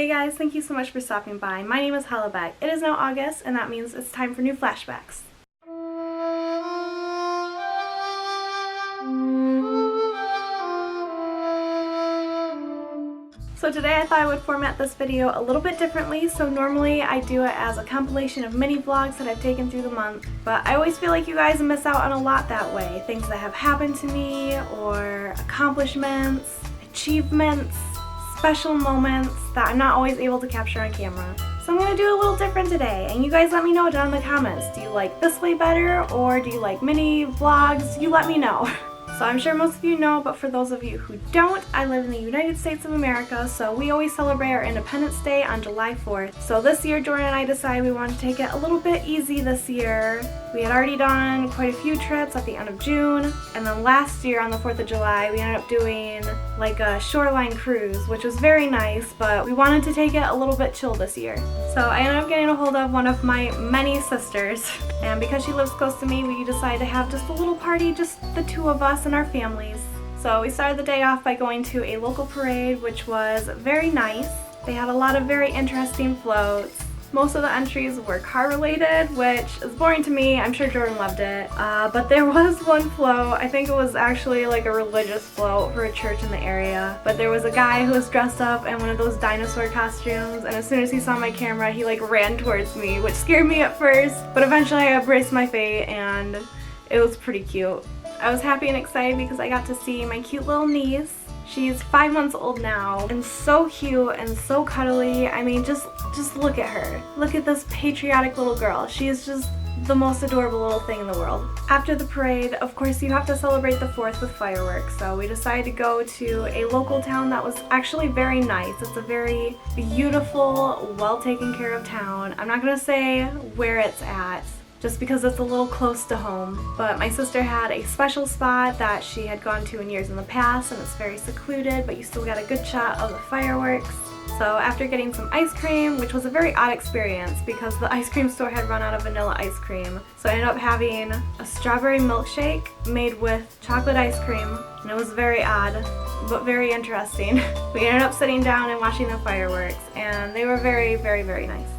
Hey guys, thank you so much for stopping by. My name is Hollabec. It is now August, and that means it's time for new flashbacks. So today I thought I would format this video a little bit differently. So normally I do it as a compilation of mini vlogs that I've taken through the month, but I always feel like you guys miss out on a lot that way. Things that have happened to me, or accomplishments, achievements, special moments that I'm not always able to capture on camera. So I'm going to do a little different today, and you guys let me know down in the comments. Do you like this way better, or do you like mini vlogs? You let me know. So I'm sure most of you know, but for those of you who don't, I live in the United States of America, so we always celebrate our Independence Day on July 4th. So this year, Jordan and I decided we wanted to take it a little bit easy this year. We had already done quite a few trips at the end of June, and then last year on the 4th of July, we ended up doing like a shoreline cruise, which was very nice, but we wanted to take it a little bit chill this year. So I ended up getting a hold of one of my many sisters, and because she lives close to me, we decided to have just a little party, just the two of us and our families. So we started the day off by going to a local parade, which was very nice. They had a lot of very interesting floats. Most of the entries were car related, which is boring to me. I'm sure Jordan loved it. But there was one float. I think it was actually like a religious float for a church in the area. But there was a guy who was dressed up in one of those dinosaur costumes, and as soon as he saw my camera, he like ran towards me, which scared me at first. But eventually I embraced my fate, and it was pretty cute. I was happy and excited because I got to see my cute little niece. She's 5 months old now, and so cute and so cuddly. I mean, just look at her. Look at this patriotic little girl. She is just the most adorable little thing in the world. After the parade, of course, you have to celebrate the 4th with fireworks, so we decided to go to a local town that was actually very nice. It's a very beautiful, well taken care of town. I'm not gonna say where it's at, just because it's a little close to home. But my sister had a special spot that she had gone to in years in the past, and it's very secluded, but you still got a good shot of the fireworks. So after getting some ice cream, which was a very odd experience because the ice cream store had run out of vanilla ice cream, so I ended up having a strawberry milkshake made with chocolate ice cream, and it was very odd, but very interesting. We ended up sitting down and watching the fireworks, and they were very, very, very nice.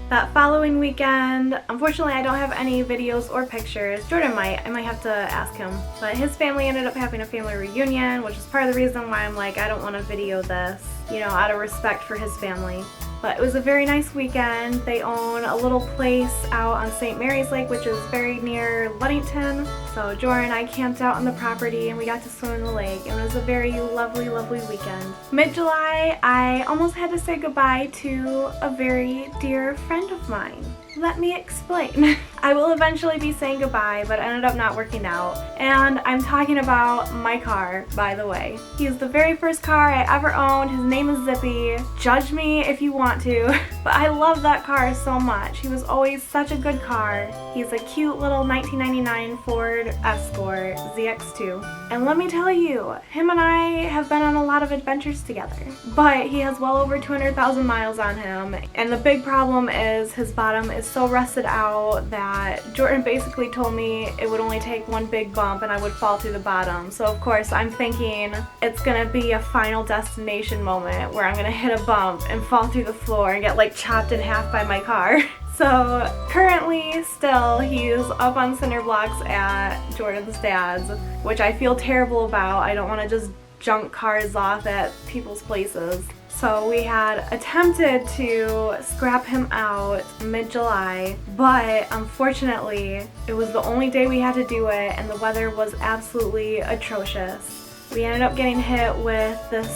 That following weekend, unfortunately I don't have any videos or pictures. Jordan might. I might have to ask him. But his family ended up having a family reunion, which is part of the reason why I'm like, I don't want to video this, you know, out of respect for his family. But it was a very nice weekend. They own a little place out on St. Mary's Lake, which is very near Ludington. So Jordan and I camped out on the property, and we got to swim in the lake. And it was a very lovely, lovely weekend. Mid-July, I almost had to say goodbye to a very dear friend of mine. Let me explain. I will eventually be saying goodbye, but it ended up not working out. And I'm talking about my car, by the way. He is the very first car I ever owned. His name is Zippy. Judge me if you want to, but I love that car so much. He was always such a good car. He's a cute little 1999 Ford Escort ZX2. And let me tell you, him and I have been on a lot of adventures together. But he has well over 200,000 miles on him, and the big problem is his bottom is so rusted out that Jordan basically told me it would only take one big bump and I would fall through the bottom. So of course I'm thinking it's gonna be a final destination moment where I'm gonna hit a bump and fall through the floor and get like chopped in half by my car. So currently still he's up on cinder blocks at Jordan's dad's, which I feel terrible about. I don't want to just junk cars off at people's places. So we had attempted to scrap him out mid-July, but unfortunately it was the only day we had to do it, and the weather was absolutely atrocious. We ended up getting hit with this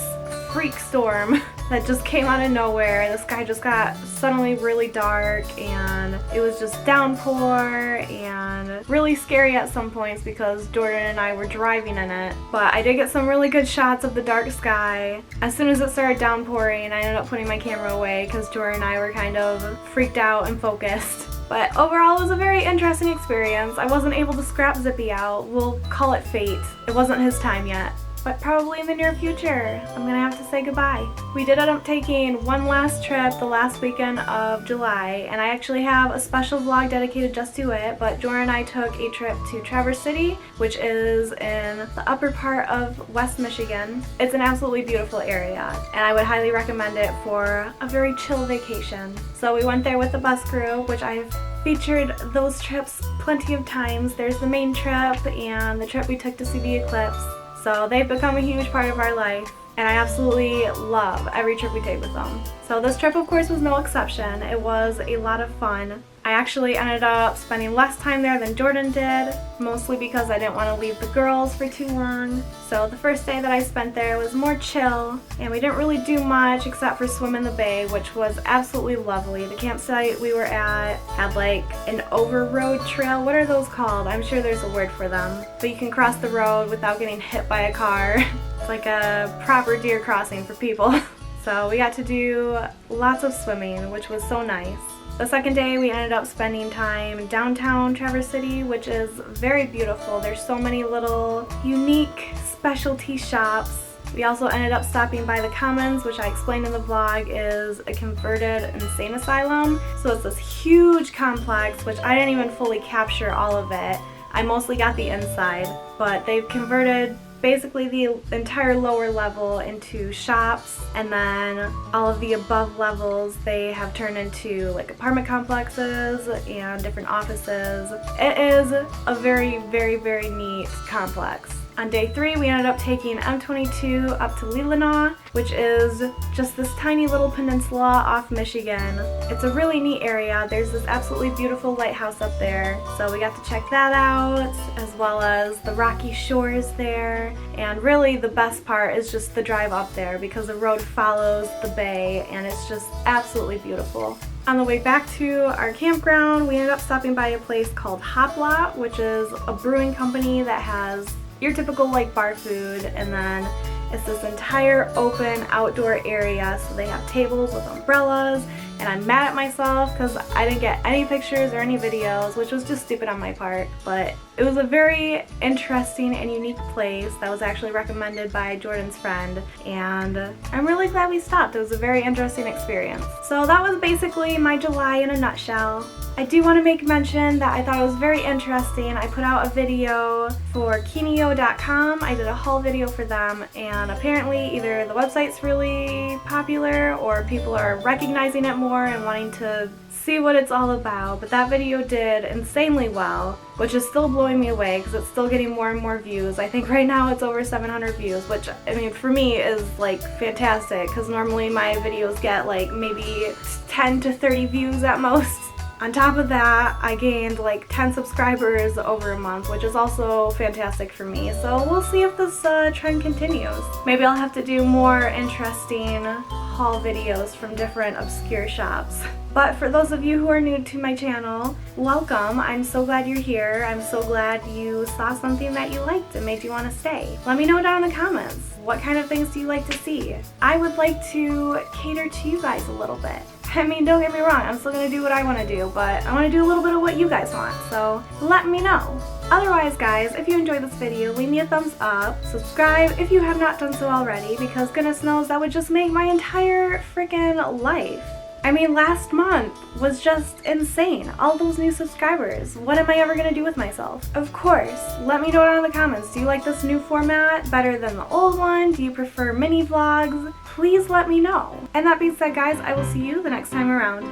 freak storm that just came out of nowhere. The sky just got suddenly really dark, and it was just downpour and really scary at some points because Jordan and I were driving in it. But I did get some really good shots of the dark sky. As soon as it started downpouring, I ended up putting my camera away because Jordan and I were kind of freaked out and focused. But overall, it was a very interesting experience. I wasn't able to scrap Zippy out. We'll call it fate. It wasn't his time yet. but probably in the near future, I'm gonna have to say goodbye. We did end up taking one last trip the last weekend of July, and I actually have a special vlog dedicated just to it, but Jordan and I took a trip to Traverse City, which is in the upper part of West Michigan. It's an absolutely beautiful area, and I would highly recommend it for a very chill vacation. So we went there with the bus crew, which I've featured those trips plenty of times. There's the main trip and the trip we took to see the eclipse. So they've become a huge part of our life, and I absolutely love every trip we take with them. So this trip, of course, was no exception. It was a lot of fun. I actually ended up spending less time there than Jordan did, mostly because I didn't want to leave the girls for too long. So the first day that I spent there was more chill, and we didn't really do much except for swim in the bay, which was absolutely lovely. The campsite we were at had like an over-road trail. What are those called? I'm sure there's a word for them. But you can cross the road without getting hit by a car. It's like a proper deer crossing for people. So we got to do lots of swimming, which was so nice. The second day we ended up spending time downtown Traverse City, which is very beautiful. There's so many little unique specialty shops. We also ended up stopping by the Commons, which I explained in the vlog is a converted insane asylum. So it's this huge complex, which I didn't even fully capture all of it. I mostly got the inside, but they've converted basically the entire lower level into shops, and then all of the above levels they have turned into like apartment complexes and different offices. It is a very, very, very neat complex. On day 3, we ended up taking M22 up to Leelanau, which is just this tiny little peninsula off Michigan. It's a really neat area. There's this absolutely beautiful lighthouse up there, so we got to check that out, as well as the rocky shores there. And really the best part is just the drive up there, because the road follows the bay, and it's just absolutely beautiful. On the way back to our campground, we ended up stopping by a place called Hollabec, which is a brewing company that has your typical like bar food, and then it's this entire open outdoor area. So they have tables with umbrellas, and I'm mad at myself because I didn't get any pictures or any videos, which was just stupid on my part. But it was a very interesting and unique place that was actually recommended by Jordan's friend, and I'm really glad we stopped. It was a very interesting experience. So that was basically my July in a nutshell. I do want to make mention that I thought it was very interesting. I put out a video for Kineo.com. I did a haul video for them, and apparently either the website's really popular or people are recognizing it more and wanting to see what it's all about. But that video did insanely well, which is still blowing me away because it's still getting more and more views. I think right now it's over 700 views, which I mean for me is like fantastic, because normally my videos get like maybe 10 to 30 views at most. On top of that, I gained like 10 subscribers over a month, which is also fantastic for me. So we'll see if this trend continues. Maybe I'll have to do more interesting haul videos from different obscure shops. But for those of you who are new to my channel, welcome. I'm so glad you're here. I'm so glad you saw something that you liked and made you want to stay. Let me know down in the comments. What kind of things do you like to see? I would like to cater to you guys a little bit. I mean, don't get me wrong, I'm still going to do what I want to do, but I want to do a little bit of what you guys want, so let me know. Otherwise, guys, if you enjoyed this video, leave me a thumbs up, subscribe if you have not done so already, because goodness knows that would just make my entire freaking life. I mean, last month was just insane. All those new subscribers. What am I ever going to do with myself? Of course, let me know down in the comments. Do you like this new format better than the old one? Do you prefer mini vlogs? Please let me know. And that being said, guys, I will see you the next time around.